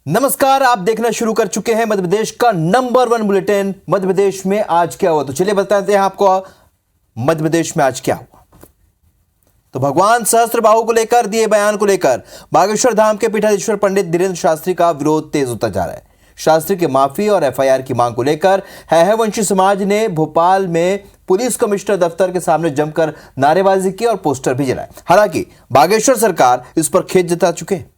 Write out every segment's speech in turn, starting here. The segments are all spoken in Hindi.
नमस्कार, आप देखना शुरू कर चुके हैं मध्य प्रदेश का नंबर 1 बुलेटिन मध्य प्रदेश में आज क्या हुआ। तो चलिए बताते हैं आपको मध्य प्रदेश में आज क्या हुआ। तो भगवान सहस्त्रबाहु को लेकर दिए बयान को लेकर बागेश्वर धाम के पीठाधीश्वर पंडित धीरेंद्र शास्त्री का विरोध तेज होता जा रहा है। शास्त्री की माफी और एफआईआर की मांग को लेकर हैहवंशी समाज ने भोपाल में पुलिस कमिश्नर दफ्तर के सामने जमकर नारेबाजी की और पोस्टर भी जलाए। हालांकि बागेश्वर सरकार इस पर खेद जता चुके हैं।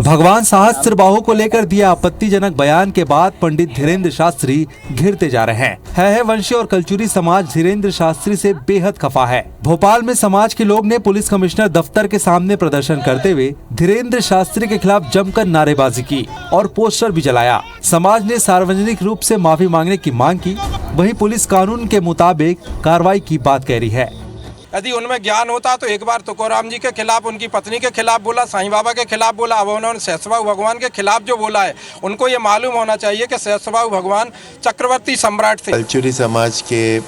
भगवान सहस्त्रबाहु को लेकर दिया आपत्तिजनक बयान के बाद पंडित धीरेंद्र शास्त्री घिरते जा रहे हैं। हैहवंशी और कलचुरी समाज धीरेंद्र शास्त्री से बेहद खफा है। भोपाल में समाज के लोग ने पुलिस कमिश्नर दफ्तर के सामने प्रदर्शन करते हुए धीरेंद्र शास्त्री के खिलाफ जमकर नारेबाजी की और पोस्टर भी जलाया। समाज ने सार्वजनिक रूप से माफी मांगने की मांग की। वहीं पुलिस कानून के मुताबिक कार्रवाई की बात कह रही है। यदि उनमें ज्ञान होता तो एक बार तुकोराम जी के खिलाफ, उनकी पत्नी के खिलाफ बोला, साईं बाबा के खिलाफ बोला। अब उन्होंने सहस्त्रबाहु भगवान के खिलाफ जो बोला है, उनको ये मालूम होना चाहिए कि सहस्त्रबाहु भगवान चक्रवर्ती सम्राट थे। कलचुरी समाज के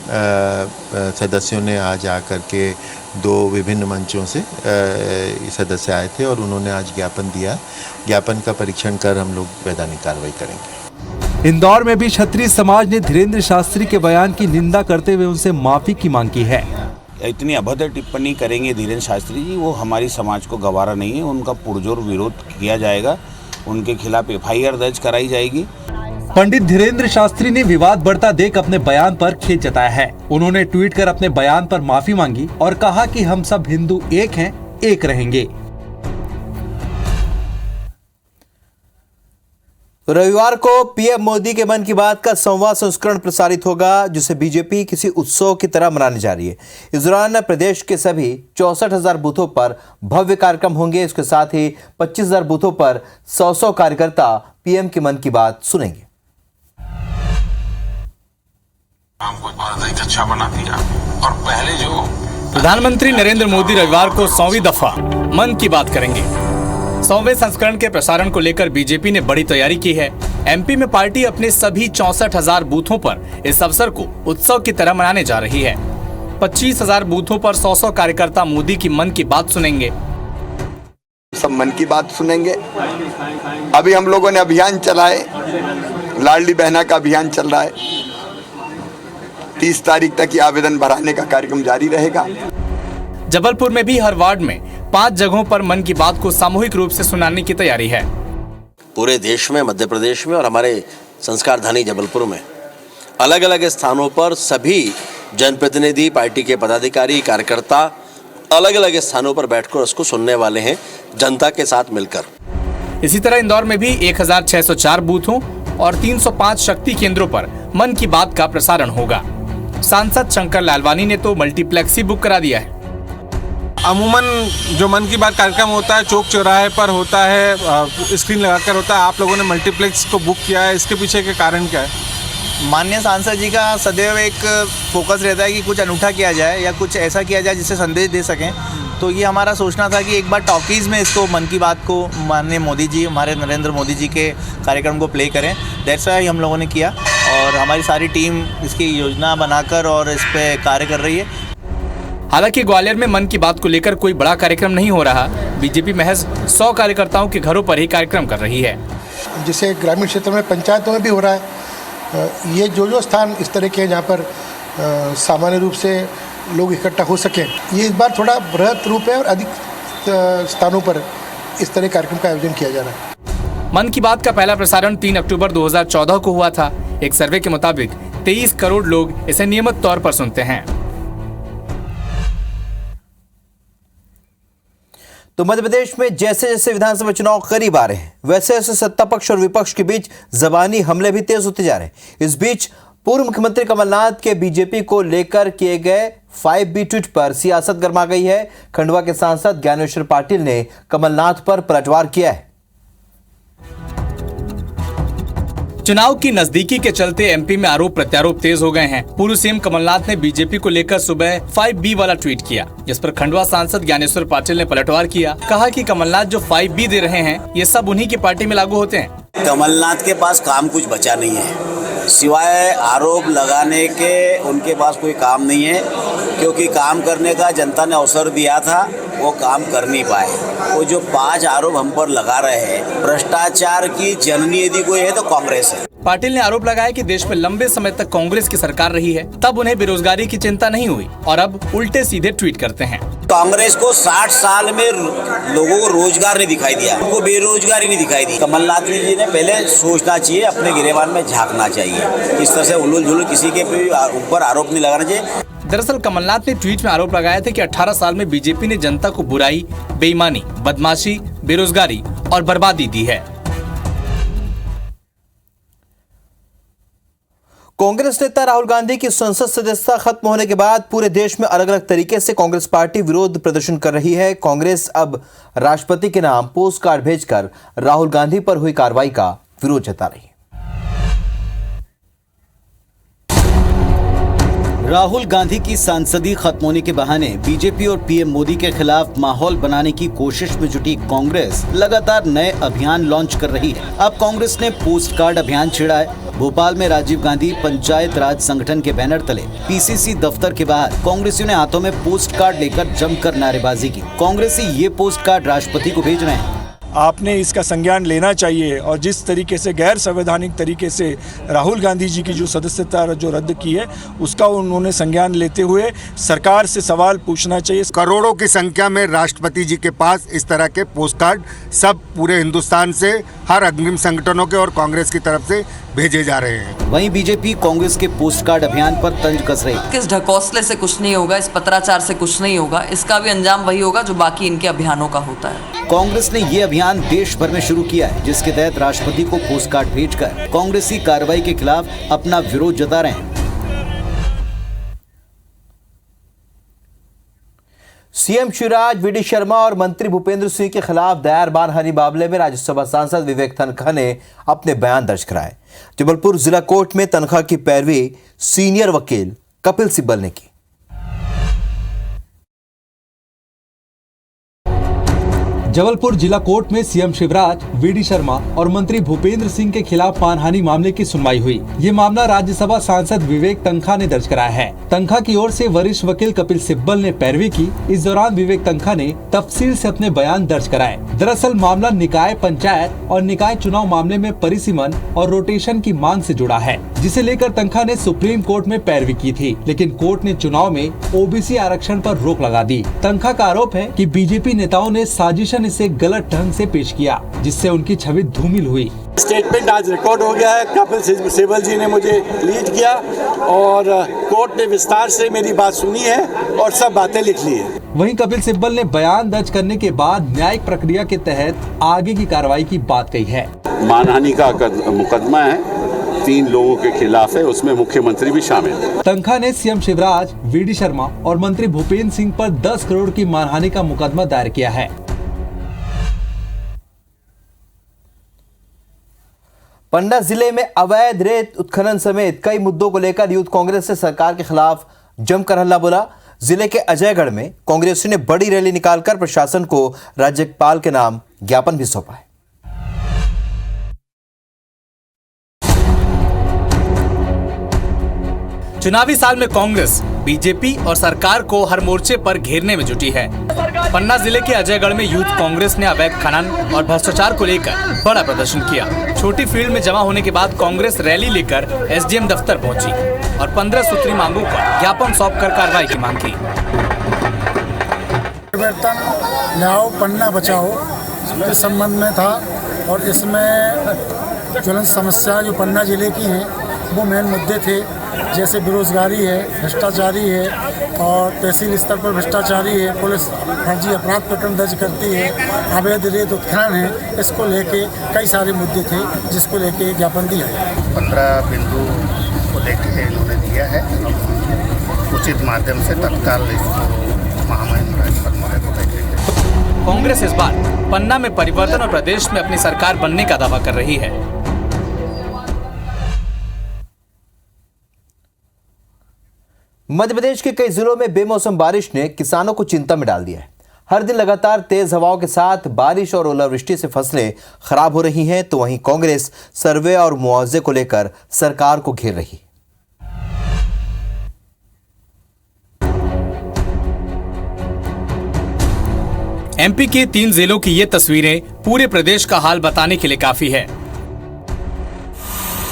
सदस्यों ने आज आकर के 2 विभिन्न मंचों से सदस्य आए थे और उन्होंने आज ज्ञापन दिया। ज्ञापन का परीक्षण कर हम लोग वैधानिक कार्रवाई करेंगे। इंदौर में भी क्षत्रिय समाज ने धीरेंद्र शास्त्री के बयान की निंदा करते हुए उनसे माफी की मांग की है। इतनी अभद्र टिप्पणी करेंगे धीरेंद्र शास्त्री जी, वो हमारी समाज को गवारा नहीं है। उनका पुरजोर विरोध किया जाएगा, उनके खिलाफ एफआईआर दर्ज कराई जाएगी। पंडित धीरेंद्र शास्त्री ने विवाद बढ़ता देख अपने बयान पर खेद जताया है। उन्होंने ट्वीट कर अपने बयान पर माफी मांगी और कहा कि हम सब हिंदू एक हैं, एक रहेंगे। रविवार को पीएम मोदी के मन की बात का 100वां संस्करण प्रसारित होगा, जिसे बीजेपी किसी उत्सव की तरह मनाने जा रही है। इस दौरान प्रदेश के सभी 64,000 बूथों पर भव्य कार्यक्रम होंगे। इसके साथ ही 25,000 बूथों पर 100 कार्यकर्ता पीएम के मन की बात सुनेंगे। हमको अच्छा बना दिया। और पहले जो प्रधानमंत्री नरेंद्र मोदी रविवार को 100वीं दफा मन की बात करेंगे। 100वें संस्करण के प्रसारण को लेकर बीजेपी ने बड़ी तैयारी की है। एमपी में पार्टी अपने सभी 64,000 बूथों पर इस अवसर को उत्सव की तरह मनाने जा रही है। 25,000 बूथों पर 100 कार्यकर्ता मोदी की मन की बात सुनेंगे। सब मन की बात सुनेंगे। अभी हम लोगों ने अभियान चलाए, लाडली बहना का अभियान चल रहा है। 30 तारीख तक ये आवेदन भराने का कार्यक्रम जारी रहेगा। जबलपुर में भी हर वार्ड में 5 जगहों पर मन की बात को सामूहिक रूप से सुनाने की तैयारी है। पूरे देश में, मध्य प्रदेश में और हमारे संस्कार धानी जबलपुर में अलग अलग स्थानों पर सभी जनप्रतिनिधि, पार्टी के पदाधिकारी, कार्यकर्ता अलग अलग स्थानों पर बैठकर उसको सुनने वाले हैं, जनता के साथ मिलकर। इसी तरह इंदौर में भी 1604 बूथों और 305 शक्ति केंद्रों पर मन की बात का प्रसारण होगा। सांसद शंकर लालवानी ने तो मल्टीप्लेक्स ही बुक करा दिया है। अमूमन जो मन की बात कार्यक्रम होता है चौक चौराहे पर होता है, स्क्रीन लगाकर होता है। आप लोगों ने मल्टीप्लेक्स को बुक किया है, इसके पीछे के कारण क्या है? माननीय सांसद जी का सदैव एक फोकस रहता है कि कुछ अनूठा किया जाए या कुछ ऐसा किया जाए जिससे संदेश दे सकें। तो ये हमारा सोचना था कि एक बार टॉकीज़ में इसको मन की बात को माननीय मोदी जी, हमारे नरेंद्र मोदी जी के कार्यक्रम को प्ले करें। दैट्स व्हाई हम लोगों ने किया और हमारी सारी टीम इसकी योजना बनाकर और इस पर कार्य कर रही है। हालांकि ग्वालियर में मन की बात को लेकर कोई बड़ा कार्यक्रम नहीं हो रहा। बीजेपी महज 100 कार्यकर्ताओं के घरों पर ही कार्यक्रम कर रही है। जिसे ग्रामीण क्षेत्र में पंचायतों में भी हो रहा है। ये जो स्थान इस तरह के हैं जहाँ पर सामान्य रूप से लोग इकट्ठा हो सकें, ये इस बार थोड़ा बृहद रूप है और अधिक स्थानों पर इस तरह कार्यक्रम का आयोजन किया जा रहा है। मन की बात का पहला प्रसारण 3 अक्टूबर 2014 को हुआ था। एक सर्वे के मुताबिक 23 करोड़ लोग इसे नियमित तौर पर सुनते हैं। तो मध्य प्रदेश में जैसे जैसे विधानसभा चुनाव करीब आ रहे हैं, वैसे वैसे सत्ता पक्ष और विपक्ष के बीच जबानी हमले भी तेज होते जा रहे हैं। इस बीच पूर्व मुख्यमंत्री कमलनाथ के बीजेपी को लेकर किए गए 5B ट्वीट पर सियासत गर्मा गई है। खंडवा के सांसद ज्ञानेश्वर पाटिल ने कमलनाथ पर पलटवार किया है। चुनाव की नजदीकी के चलते एमपी में आरोप प्रत्यारोप तेज हो गए हैं। पूर्व सीएम कमलनाथ ने बीजेपी को लेकर सुबह 5B वाला ट्वीट किया, जिस पर खंडवा सांसद ज्ञानेश्वर पाटिल ने पलटवार किया। कहा कि कमलनाथ जो 5B दे रहे हैं, ये सब उन्हीं की पार्टी में लागू होते हैं। कमलनाथ के पास काम कुछ बचा नहीं है। सिवाय आरोप लगाने के उनके पास कोई काम नहीं है, क्योंकि काम करने का जनता ने अवसर दिया था, वो काम कर नहीं पाए। वो जो 5 आरोप हम पर लगा रहे हैं, भ्रष्टाचार की जननी यदि कोई है तो कांग्रेस है। पाटिल ने आरोप लगाया कि देश में लंबे समय तक कांग्रेस की सरकार रही है, तब उन्हें बेरोजगारी की चिंता नहीं हुई और अब उल्टे सीधे ट्वीट करते हैं। कांग्रेस को 60 साल में लोगों को रोजगार नहीं दिखाई दिया, उनको बेरोजगारी नहीं दिखाई दी। कमलनाथ जी ने पहले सोचना चाहिए, अपने गिरेबान में झांकना चाहिए। इस तरह से उलूल जुलूल किसी के ऊपर आरोप नहीं लगाना चाहिए। दरअसल कमलनाथ ने ट्वीट में आरोप लगाया था कि 18 साल में बीजेपी ने जनता को बुराई, बेईमानी, बदमाशी, बेरोजगारी और बर्बादी दी है। कांग्रेस नेता राहुल गांधी की संसद सदस्यता खत्म होने के बाद पूरे देश में अलग अलग तरीके से कांग्रेस पार्टी विरोध प्रदर्शन कर रही है। कांग्रेस अब राष्ट्रपति के नाम पोस्ट कार्ड भेजकर राहुल गांधी पर हुई कार्रवाई का विरोध जता रही है। राहुल गांधी की सांसदी खत्म होने के बहाने बीजेपी और पीएम मोदी के खिलाफ माहौल बनाने की कोशिश में जुटी कांग्रेस लगातार नए अभियान लॉन्च कर रही है। अब कांग्रेस ने पोस्ट कार्ड अभियान छेड़ा है। भोपाल में राजीव गांधी पंचायत राज संगठन के बैनर तले पीसीसी दफ्तर के बाहर कांग्रेसियों ने हाथों में पोस्ट कार्ड लेकर जमकर नारेबाजी की। कांग्रेसी ये पोस्ट कार्ड राष्ट्रपति को भेज रहे हैं। आपने इसका संज्ञान लेना चाहिए और जिस तरीके से गैर संवैधानिक तरीके से राहुल गांधी जी की जो सदस्यता जो रद्द की है, उसका उन्होंने संज्ञान लेते हुए सरकार से सवाल पूछना चाहिए। करोड़ों की संख्या में राष्ट्रपति जी के पास इस तरह के पोस्ट कार्ड सब पूरे हिंदुस्तान से हर अग्रिम संगठनों के और कांग्रेस की तरफ से भेजे जा रहे हैं। वहीं बीजेपी कांग्रेस के पोस्ट कार्ड अभियान पर तंज कस रही। इस ढकोसले से कुछ नहीं होगा, इस पत्राचार से कुछ नहीं होगा, इसका भी अंजाम वही होगा जो बाकी इनके अभियानों का होता है। कांग्रेस ने ये अभियान देश भर में शुरू किया है, जिसके तहत राष्ट्रपति को पोस्ट कार्ड भेजकर कांग्रेसी कार्रवाई के खिलाफ अपना विरोध जता रहे हैं। सीएम शिवराज, वीडी शर्मा और मंत्री भूपेंद्र सिंह के खिलाफ दायर मानहानि मामले में राज्यसभा सांसद विवेक तनखा ने अपने बयान दर्ज कराए। जबलपुर जिला कोर्ट में तनखा की पैरवी सीनियर वकील कपिल सिब्बल ने की। जबलपुर जिला कोर्ट में सीएम शिवराज, वीडी शर्मा और मंत्री भूपेंद्र सिंह के खिलाफ मानहानि मामले की सुनवाई हुई। ये मामला राज्यसभा सांसद विवेक तनखा ने दर्ज कराया है। तनखा की ओर से वरिष्ठ वकील कपिल सिब्बल ने पैरवी की। इस दौरान विवेक तनखा ने तफसील से अपने बयान दर्ज कराए। दरअसल मामला निकाय पंचायत और निकाय चुनाव मामले में परिसीमन और रोटेशन की मांग से जुड़ा है, जिसे लेकर तनखा ने सुप्रीम कोर्ट में पैरवी की थी, लेकिन कोर्ट ने चुनाव में ओबीसी आरक्षण पर रोक लगा दी। तनखा का आरोप है कि बीजेपी नेताओं ने साजिशन इसे गलत ढंग से पेश किया, जिससे उनकी छवि धूमिल हुई। स्टेटमेंट आज रिकॉर्ड हो गया है। कपिल सिब्बल जी ने मुझे लीड किया और कोर्ट ने विस्तार से मेरी बात सुनी है और सब बातें लिख ली है। वहीं कपिल सिब्बल ने बयान दर्ज करने के बाद न्यायिक प्रक्रिया के तहत आगे की कार्रवाई की बात कही है। मानहानि का मुकदमा है, 3 लोगों के खिलाफ है, उसमें मुख्यमंत्री भी शामिल है। तनखा ने सीएम शिवराज, वीडी शर्मा और मंत्री भूपेंद्र सिंह पर 10 करोड़ की मानहानि का मुकदमा दायर किया है। पन्ना जिले में अवैध रेत उत्खनन समेत कई मुद्दों को लेकर यूथ कांग्रेस से सरकार के खिलाफ जमकर हल्ला बोला। जिले के अजयगढ़ में कांग्रेसियों ने बड़ी रैली निकालकर प्रशासन को राज्यपाल के नाम ज्ञापन भी सौंपा है। चुनावी साल में कांग्रेस, बीजेपी और सरकार को हर मोर्चे पर घेरने में जुटी है। पन्ना जिले के अजयगढ़ में यूथ कांग्रेस ने अवैध खनन और भ्रष्टाचार को लेकर बड़ा प्रदर्शन किया। छोटी फील्ड में जमा होने के बाद कांग्रेस रैली लेकर एसडीएम दफ्तर पहुंची और 15 सूत्री मांगों पर ज्ञापन सौंपकर कार्रवाई की मांग की। परिवर्तन लाओ, पन्ना बचाओ के संबंध में था और इसमें ज्वलंत समस्या जो पन्ना जिले की हैं वो मेन मुद्दे थे, जैसे बेरोजगारी है, भ्रष्टाचारी है और तहसील स्तर पर भ्रष्टाचारी है, पुलिस फर्जी अपराध प्रकरण दर्ज करती है, अवैध रेत उत्खनन है। इसको लेके कई सारे मुद्दे थे जिसको लेके ज्ञापन दिया है। 15 बिंदु को लेके इन्होंने दिया है। उचित माध्यम से तत्काल इसको महामहिम राज्यपाल महोदय को भेजेंगे। कांग्रेस इस बार पन्ना में परिवर्तन और प्रदेश में अपनी सरकार बनने का दावा कर रही है। मध्य प्रदेश के कई जिलों में बेमौसम बारिश ने किसानों को चिंता में डाल दिया है। हर दिन लगातार तेज हवाओं के साथ बारिश और ओलावृष्टि से फसलें खराब हो रही हैं, तो वहीं कांग्रेस सर्वे और मुआवजे को लेकर सरकार को घेर रही। एमपी के 3 जिलों की ये तस्वीरें पूरे प्रदेश का हाल बताने के लिए काफी है।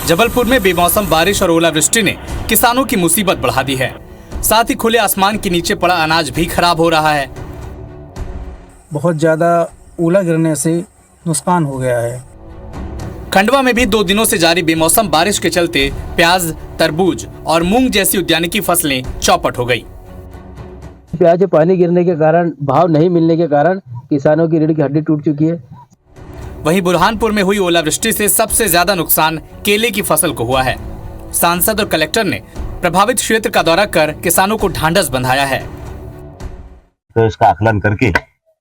जबलपुर में बेमौसम बारिश और ओलावृष्टि ने किसानों की मुसीबत बढ़ा दी है। साथ ही खुले आसमान के नीचे पड़ा अनाज भी खराब हो रहा है। बहुत ज्यादा ओला गिरने से नुकसान हो गया है। खंडवा में भी 2 दिनों से जारी बेमौसम बारिश के चलते प्याज, तरबूज और मूंग जैसी उद्यानिकी फसलें चौपट हो गई। प्याज पानी गिरने के कारण, भाव नहीं मिलने के कारण किसानों की रीढ़ की हड्डी टूट चुकी है। वहीं बुरहानपुर में हुई ओलावृष्टि से सबसे ज्यादा नुकसान केले की फसल को हुआ है। सांसद और कलेक्टर ने प्रभावित क्षेत्र का दौरा कर किसानों को ढांढस बंधाया है। तो इसका आकलन करके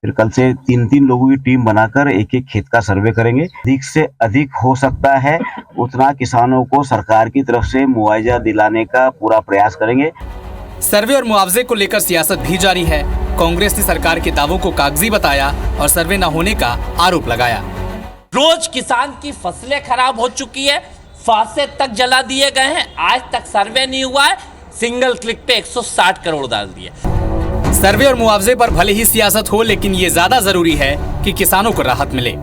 फिर कल से 3-3 लोगों की टीम बनाकर एक-एक खेत का सर्वे करेंगे। अधिक से अधिक हो सकता है उतना किसानों को सरकार की तरफ से मुआवजा दिलाने का पूरा प्रयास करेंगे। सर्वे और मुआवजे को लेकर सियासत भी जारी है। कांग्रेस ने सरकार के दावों को कागजी बताया और सर्वे न होने का आरोप लगाया। रोज किसान की फसलें खराब हो चुकी है, फांसे तक जला दिए गए हैं, आज तक सर्वे नहीं हुआ है। सिंगल क्लिक पे 160 करोड़ डाल दिए। सर्वे और मुआवजे पर भले ही सियासत हो, लेकिन ये ज्यादा जरूरी है कि किसानों को राहत मिले।